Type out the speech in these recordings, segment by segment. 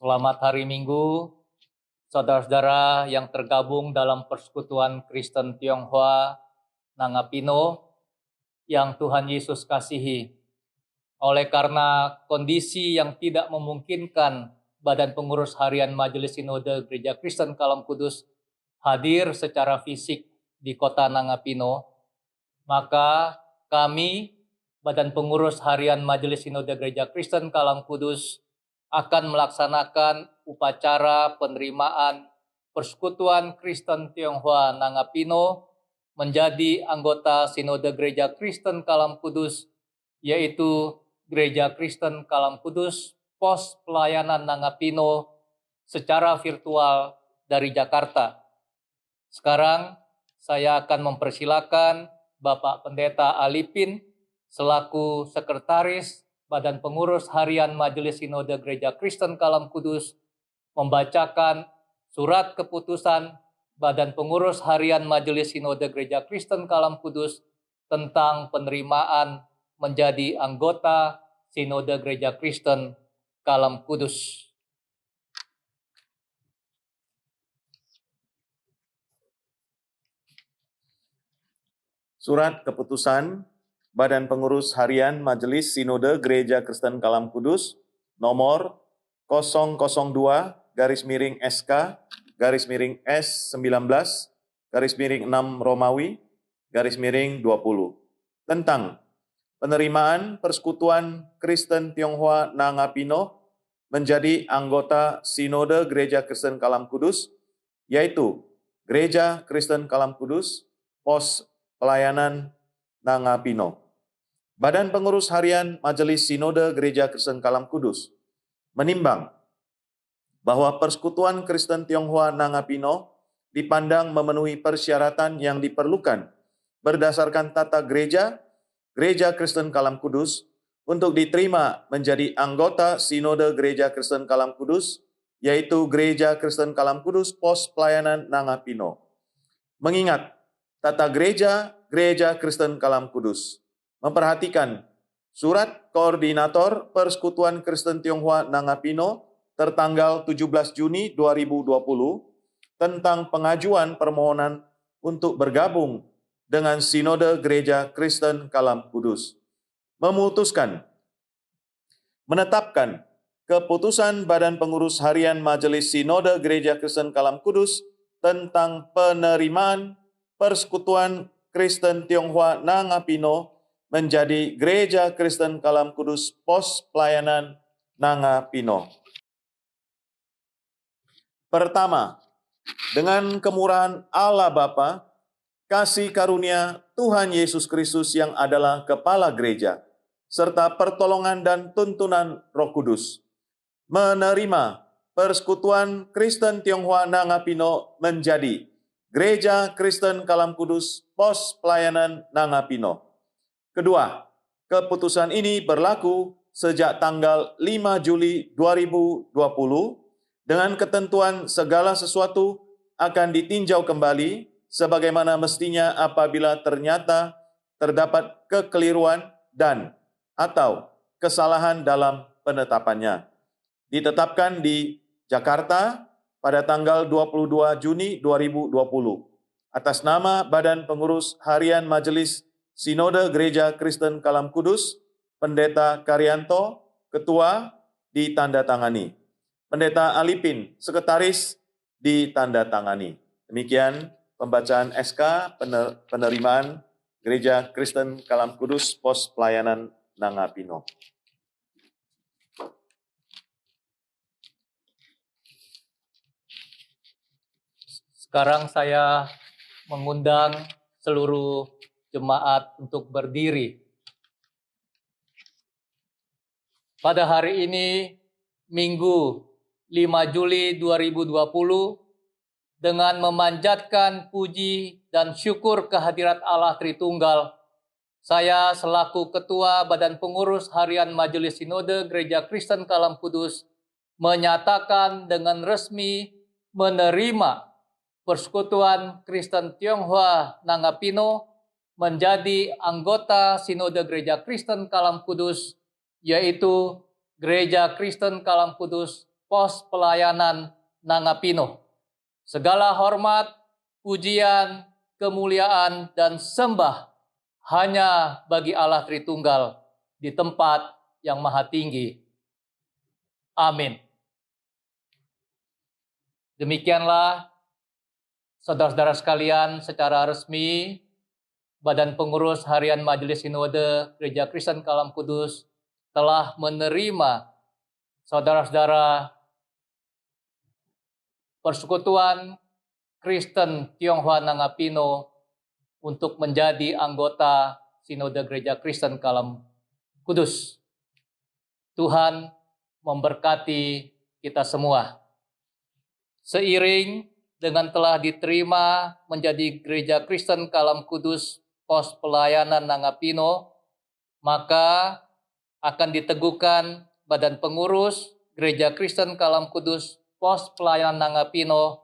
Selamat hari Minggu, saudara-saudara yang tergabung dalam Persekutuan Kristen Tionghoa Nangapino yang Tuhan Yesus kasihi. Oleh karena kondisi yang tidak memungkinkan Badan Pengurus Harian Majelis Sinode Gereja Kristen Kalam Kudus hadir secara fisik di kota Nangapino, maka kami, Badan Pengurus Harian Majelis Sinode Gereja Kristen Kalam Kudus, akan melaksanakan upacara penerimaan Persekutuan Kristen Tionghoa Nangapino menjadi anggota Sinode Gereja Kristen Kalam Kudus, yaitu Gereja Kristen Kalam Kudus Pos Pelayanan Nangapino secara virtual dari Jakarta. Sekarang saya akan mempersilakan Bapak Pendeta Alipin selaku Sekretaris Badan Pengurus Harian Majelis Sinode Gereja Kristen Kalam Kudus membacakan surat keputusan Badan Pengurus Harian Majelis Sinode Gereja Kristen Kalam Kudus tentang penerimaan menjadi anggota Sinode Gereja Kristen Kalam Kudus. Surat keputusan Badan Pengurus Harian Majelis Sinode Gereja Kristen Kalam Kudus nomor 002-SK-S19-6 tentang penerimaan Persekutuan Kristen Tionghoa Nangapino menjadi anggota Sinode Gereja Kristen Kalam Kudus, yaitu Gereja Kristen Kalam Kudus Pos Pelayanan Nangapino. Badan Pengurus Harian Majelis Sinode Gereja Kristen Kalam Kudus menimbang bahwa Persekutuan Kristen Tionghoa Nangapino dipandang memenuhi persyaratan yang diperlukan berdasarkan tata gereja Gereja Kristen Kalam Kudus untuk diterima menjadi anggota Sinode Gereja Kristen Kalam Kudus, yaitu Gereja Kristen Kalam Kudus Pos Pelayanan Nangapino. Mengingat tata gereja Gereja Kristen Kalam Kudus memperhatikan Surat Koordinator Persekutuan Kristen Tionghoa Nangapino tertanggal 17 Juni 2020 tentang pengajuan permohonan untuk bergabung dengan Sinode Gereja Kristen Kalam Kudus, memutuskan menetapkan keputusan Badan Pengurus Harian Majelis Sinode Gereja Kristen Kalam Kudus tentang penerimaan Persekutuan Kristen Tionghoa Nangapino menjadi Gereja Kristen Kalam Kudus Pos Pelayanan Nangapino. Pertama, dengan kemurahan Allah Bapa, kasih karunia Tuhan Yesus Kristus yang adalah Kepala Gereja, serta pertolongan dan tuntunan Roh Kudus, menerima Persekutuan Kristen Tionghoa Nangapino menjadi Gereja Kristen Kalam Kudus Pos Pelayanan Nangapino. Kedua, keputusan ini berlaku sejak tanggal 5 Juli 2020 dengan ketentuan segala sesuatu akan ditinjau kembali sebagaimana mestinya apabila ternyata terdapat kekeliruan dan atau kesalahan dalam penetapannya. Ditetapkan di Jakarta pada tanggal 22 Juni 2020 atas nama Badan Pengurus Harian Majelis Sinode Gereja Kristen Kalam Kudus, Pendeta Karyanto, Ketua, ditandatangani. Pendeta Alipin, Sekretaris, ditandatangani. Demikian pembacaan SK penerimaan Gereja Kristen Kalam Kudus Pos Pelayanan Nangapino. Sekarang saya mengundang seluruh jemaat untuk berdiri. Pada hari ini, Minggu 5 Juli 2020, dengan memanjatkan puji dan syukur kehadirat Allah Tritunggal, saya selaku Ketua Badan Pengurus Harian Majelis Sinode Gereja Kristen Kalam Kudus menyatakan dengan resmi menerima Persekutuan Kristen Tionghoa Nangapino menjadi anggota Sinode Gereja Kristen Kalam Kudus, yaitu Gereja Kristen Kalam Kudus Pos Pelayanan Nangapino. Segala hormat, pujian, kemuliaan, dan sembah hanya bagi Allah Tritunggal di tempat yang maha tinggi. Amin. Demikianlah, saudara-saudara sekalian, secara resmi Badan Pengurus Harian Majelis Sinode Gereja Kristen Kalam Kudus telah menerima saudara-saudara Persekutuan Kristen Tionghoa Nangapino untuk menjadi anggota Sinode Gereja Kristen Kalam Kudus. Tuhan memberkati kita semua. Seiring dengan telah diterima menjadi Gereja Kristen Kalam Kudus Pos Pelayanan Nangapino, maka akan diteguhkan Badan Pengurus Gereja Kristen Kalam Kudus Pos Pelayanan Nangapino,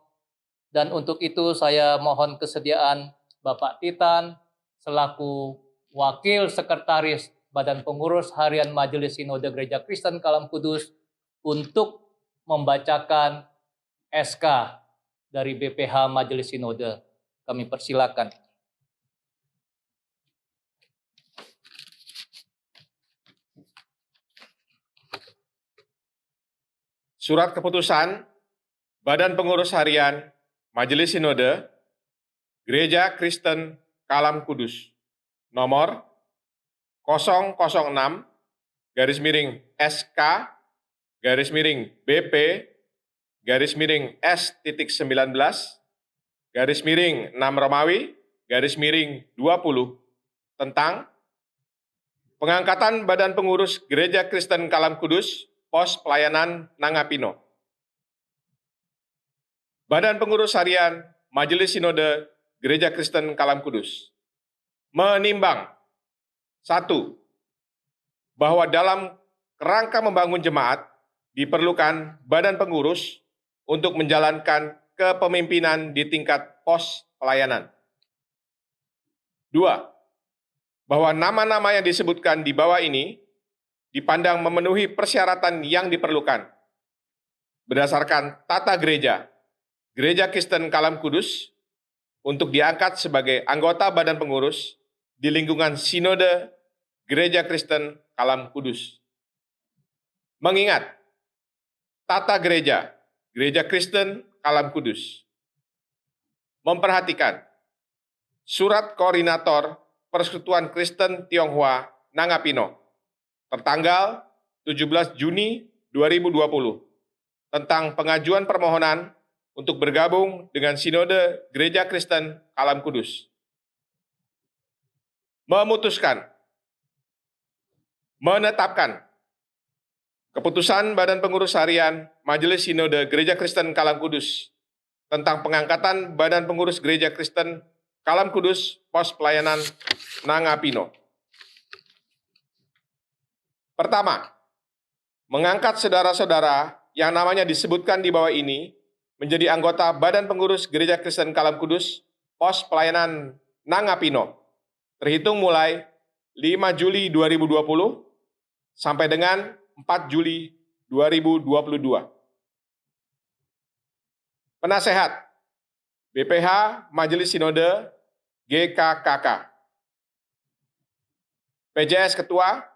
dan untuk itu saya mohon kesediaan Bapak Titan selaku Wakil Sekretaris Badan Pengurus Harian Majelis Sinode Gereja Kristen Kalam Kudus untuk membacakan SK dari BPH Majelis Sinode. Kami persilakan. Surat Keputusan Badan Pengurus Harian Majelis Sinode Gereja Kristen Kalam Kudus nomor 006/SK BP S-19/6 tentang pengangkatan Badan Pengurus Gereja Kristen Kalam Kudus Pos Pelayanan Nangapino. Badan Pengurus Harian Majelis Sinode Gereja Kristen Kalam Kudus menimbang 1. Bahwa dalam kerangka membangun jemaat diperlukan badan pengurus untuk menjalankan kepemimpinan di tingkat pos pelayanan. 2. Bahwa nama-nama yang disebutkan di bawah ini dipandang memenuhi persyaratan yang diperlukan berdasarkan tata gereja Gereja Kristen Kalam Kudus untuk diangkat sebagai anggota badan pengurus di lingkungan Sinode Gereja Kristen Kalam Kudus. Mengingat tata gereja Gereja Kristen Kalam Kudus memperhatikan Surat Koordinator Persekutuan Kristen Tionghoa Nangapino tertanggal 17 Juni 2020 tentang pengajuan permohonan untuk bergabung dengan Sinode Gereja Kristen Kalam Kudus. Memutuskan, menetapkan keputusan Badan Pengurus Harian Majelis Sinode Gereja Kristen Kalam Kudus tentang pengangkatan Badan Pengurus Gereja Kristen Kalam Kudus Pos Pelayanan Nangapino. Pertama, mengangkat saudara-saudara yang namanya disebutkan di bawah ini menjadi anggota Badan Pengurus Gereja Kristen Kalam Kudus Pos Pelayanan Nangapino, terhitung mulai 5 Juli 2020 sampai dengan 4 Juli 2022. Penasehat BPH Majelis Sinode GKKK. PJS Ketua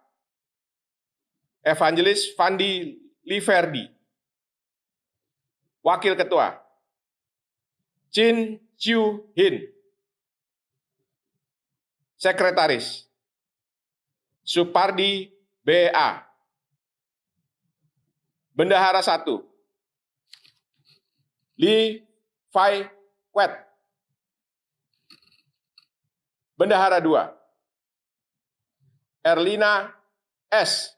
Evangelis Fandi Liverdi. Wakil Ketua Chin Chiu Hin. Sekretaris Supardi B.A. Bendahara 1 Li Fai Kwet. Bendahara 2 Erlina S.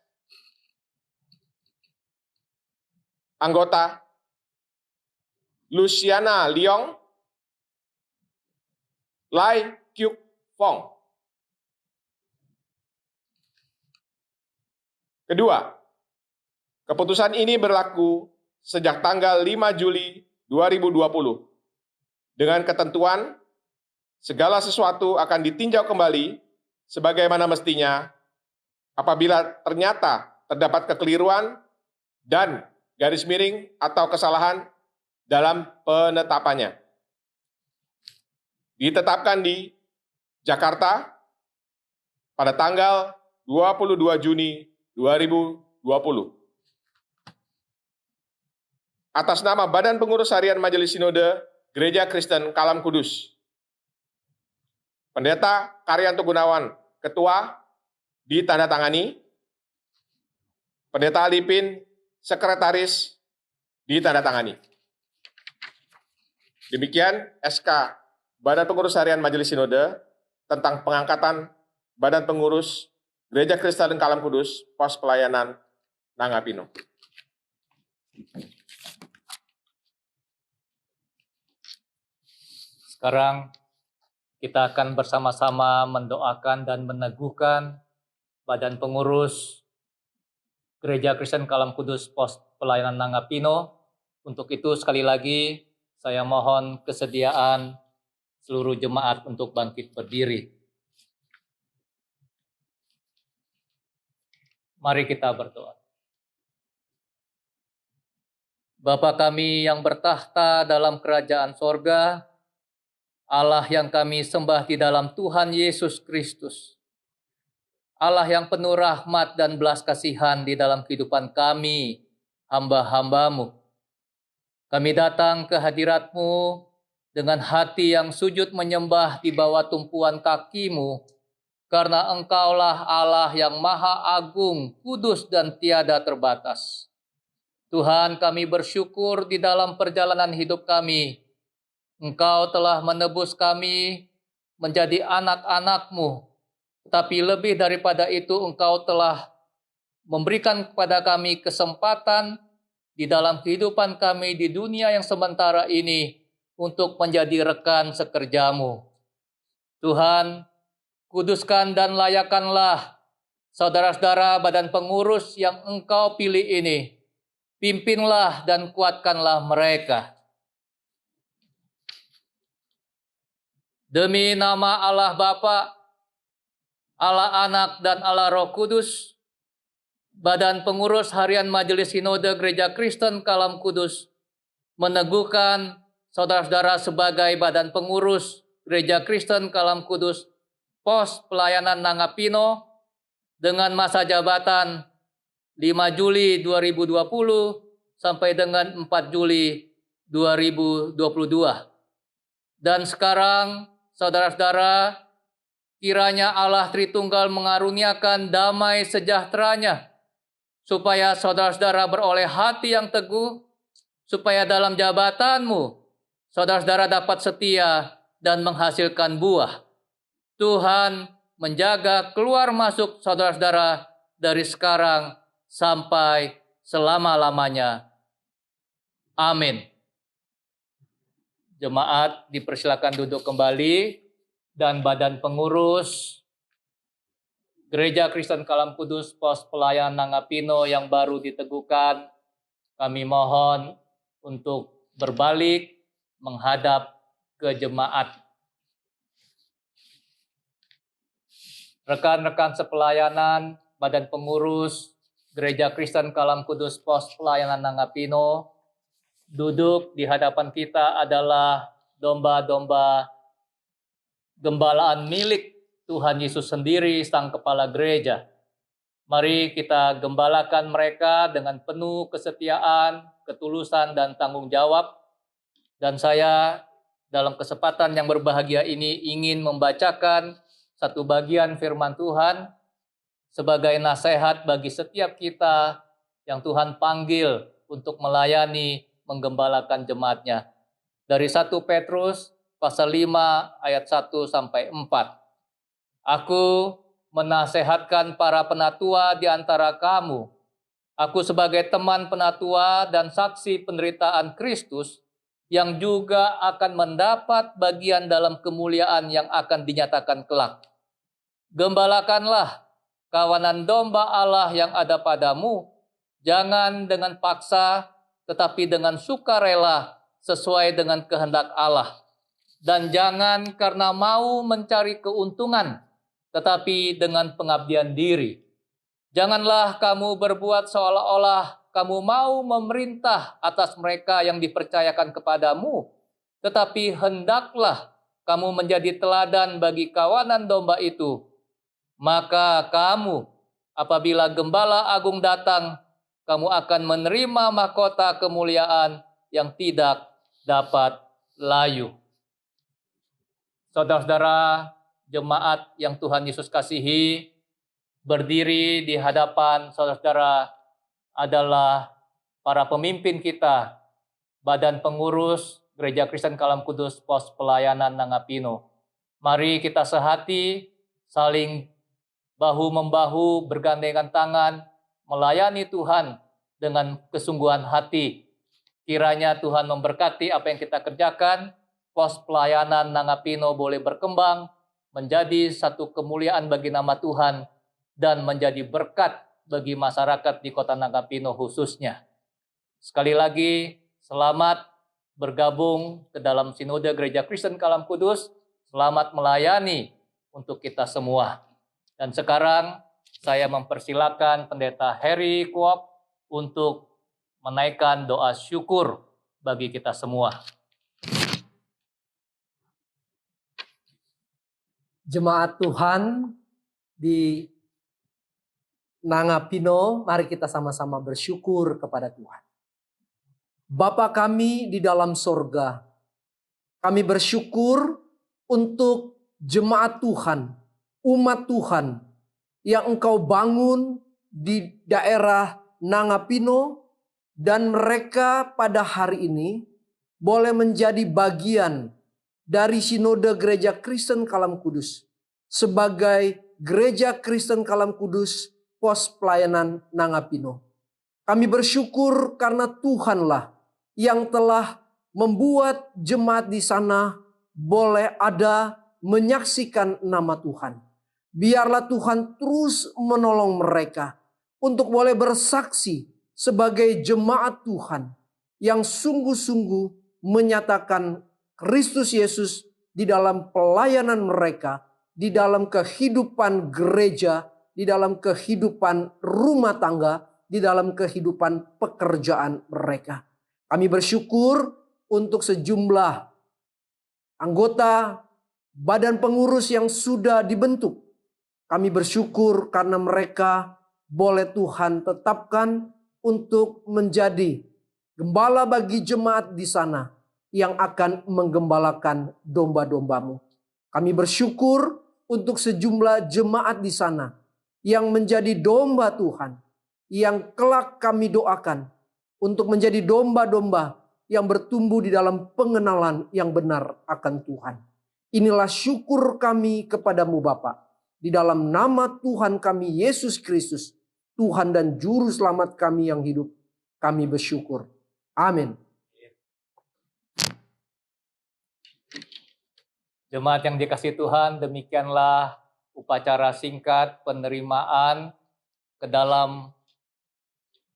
Anggota Luciana Leong, Lai Kyuk Fong. Kedua, keputusan ini berlaku sejak tanggal 5 Juli 2020 dengan ketentuan segala sesuatu akan ditinjau kembali sebagaimana mestinya apabila ternyata terdapat kekeliruan dan garis miring atau kesalahan dalam penetapannya. Ditetapkan di Jakarta pada tanggal 22 Juni 2020. Atas nama Badan Pengurus Harian Majelis Sinode Gereja Kristen Kalam Kudus, Pendeta Karyanto Gunawan, Ketua, ditandatangani. Pendeta Alipin, Sekretaris, ditandatangani. Demikian SK Badan Pengurus Harian Majelis Sinode tentang pengangkatan Badan Pengurus Gereja Kristen Kalam Kudus, Pos Pelayanan Nangapino. Sekarang kita akan bersama-sama mendoakan dan meneguhkan Badan Pengurus Gereja Kristen Kalam Kudus Pos Pelayanan Nangapino. Untuk itu sekali lagi saya mohon kesediaan seluruh jemaat untuk bangkit berdiri. Mari kita berdoa. Bapa kami yang bertahta dalam kerajaan sorga, Allah yang kami sembah di dalam Tuhan Yesus Kristus, Allah yang penuh rahmat dan belas kasihan di dalam kehidupan kami, hamba-hamba-Mu. Kami datang ke hadirat-Mu dengan hati yang sujud menyembah di bawah tumpuan kaki-Mu, karena Engkaulah Allah yang maha agung, kudus dan tiada terbatas. Tuhan, kami bersyukur di dalam perjalanan hidup kami, Engkau telah menebus kami menjadi anak-anak-Mu, tetapi lebih daripada itu Engkau telah memberikan kepada kami kesempatan di dalam kehidupan kami di dunia yang sementara ini untuk menjadi rekan sekerja-Mu. Tuhan, kuduskan dan layakanlah saudara-saudara badan pengurus yang Engkau pilih ini. Pimpinlah dan kuatkanlah mereka. Demi nama Allah Bapa, Allah Anak, dan Allah Roh Kudus, Badan Pengurus Harian Majelis Sinode Gereja Kristen Kalam Kudus meneguhkan saudara-saudara sebagai Badan Pengurus Gereja Kristen Kalam Kudus Pos Pelayanan Nangapino dengan masa jabatan 5 Juli 2020 sampai dengan 4 Juli 2022. Dan sekarang, saudara-saudara, kiranya Allah Tritunggal mengaruniakan damai sejahtera-Nya, supaya saudara-saudara beroleh hati yang teguh, supaya dalam jabatan-Mu, saudara-saudara dapat setia dan menghasilkan buah. Tuhan menjaga keluar masuk saudara-saudara dari sekarang sampai selama-lamanya. Amin. Jemaat dipersilakan duduk kembali, dan Badan Pengurus Gereja Kristen Kalam Kudus Pos Pelayanan Nangapino yang baru diteguhkan, kami mohon untuk berbalik menghadap ke jemaat. Rekan-rekan sepelayanan Badan Pengurus Gereja Kristen Kalam Kudus Pos Pelayanan Nangapino, duduk di hadapan kita adalah domba-domba gembalaan milik Tuhan Yesus sendiri, Sang Kepala Gereja. Mari kita gembalakan mereka dengan penuh kesetiaan, ketulusan, dan tanggung jawab. Dan saya dalam kesempatan yang berbahagia ini ingin membacakan satu bagian firman Tuhan sebagai nasihat bagi setiap kita yang Tuhan panggil untuk melayani, menggembalakan jemaat-Nya. Dari 1 Petrus pasal 5 ayat 1 sampai 4. Aku menasehatkan para penatua di antara kamu. Aku sebagai teman penatua dan saksi penderitaan Kristus yang juga akan mendapat bagian dalam kemuliaan yang akan dinyatakan kelak. Gembalakanlah kawanan domba Allah yang ada padamu, jangan dengan paksa, tetapi dengan sukarela sesuai dengan kehendak Allah. Dan jangan karena mau mencari keuntungan, tetapi dengan pengabdian diri. Janganlah kamu berbuat seolah-olah kamu mau memerintah atas mereka yang dipercayakan kepadamu, tetapi hendaklah kamu menjadi teladan bagi kawanan domba itu. Maka kamu, apabila Gembala Agung datang, kamu akan menerima mahkota kemuliaan yang tidak dapat layu. Saudara-saudara, jemaat yang Tuhan Yesus kasihi, berdiri di hadapan saudara-saudara adalah para pemimpin kita, Badan Pengurus Gereja Kristen Kalam Kudus Pos Pelayanan Nangapino. Mari kita sehati, saling bahu-membahu, bergandengan tangan, melayani Tuhan dengan kesungguhan hati. Kiranya Tuhan memberkati apa yang kita kerjakan, Pos Pelayanan Nangapino boleh berkembang, menjadi satu kemuliaan bagi nama Tuhan, dan menjadi berkat bagi masyarakat di Kota Nangapino khususnya. Sekali lagi, selamat bergabung ke dalam Sinode Gereja Kristen Kalam Kudus, selamat melayani untuk kita semua. Dan sekarang saya mempersilakan Pendeta Harry Kwok untuk menaikkan doa syukur bagi kita semua. Jemaat Tuhan di Nangapino, mari kita sama-sama bersyukur kepada Tuhan. Bapa kami di dalam sorga, kami bersyukur untuk jemaat Tuhan, umat Tuhan yang Engkau bangun di daerah Nangapino, dan mereka pada hari ini boleh menjadi bagian dari Sinode Gereja Kristen Kalam Kudus sebagai Gereja Kristen Kalam Kudus Pos Pelayanan Nangapino. Kami bersyukur karena Tuhanlah yang telah membuat jemaat di sana boleh ada menyaksikan nama Tuhan. Biarlah Tuhan terus menolong mereka untuk boleh bersaksi sebagai jemaat Tuhan yang sungguh-sungguh menyatakan Kristus Yesus di dalam pelayanan mereka, di dalam kehidupan gereja, di dalam kehidupan rumah tangga, di dalam kehidupan pekerjaan mereka. Kami bersyukur untuk sejumlah anggota badan pengurus yang sudah dibentuk. Kami bersyukur karena mereka boleh Tuhan tetapkan untuk menjadi gembala bagi jemaat di sana yang akan menggembalakan domba-dombamu. Kami bersyukur untuk sejumlah jemaat di sana yang menjadi domba Tuhan, yang kelak kami doakan untuk menjadi domba-domba yang bertumbuh di dalam pengenalan yang benar akan Tuhan. Inilah syukur kami kepadamu Bapa. Di dalam nama Tuhan kami Yesus Kristus, Tuhan dan Juru Selamat kami yang hidup, kami bersyukur. Amin. Jemaat yang dikasihi Tuhan, demikianlah upacara singkat penerimaan ke dalam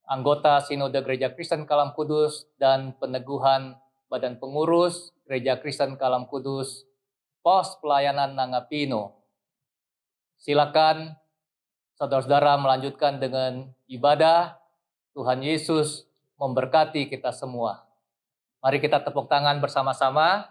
anggota Sinode Gereja Kristen Kalam Kudus dan peneguhan Badan Pengurus Gereja Kristen Kalam Kudus Pos Pelayanan Nangapino. Silakan saudara-saudara melanjutkan dengan ibadah. Tuhan Yesus memberkati kita semua. Mari kita tepuk tangan bersama-sama.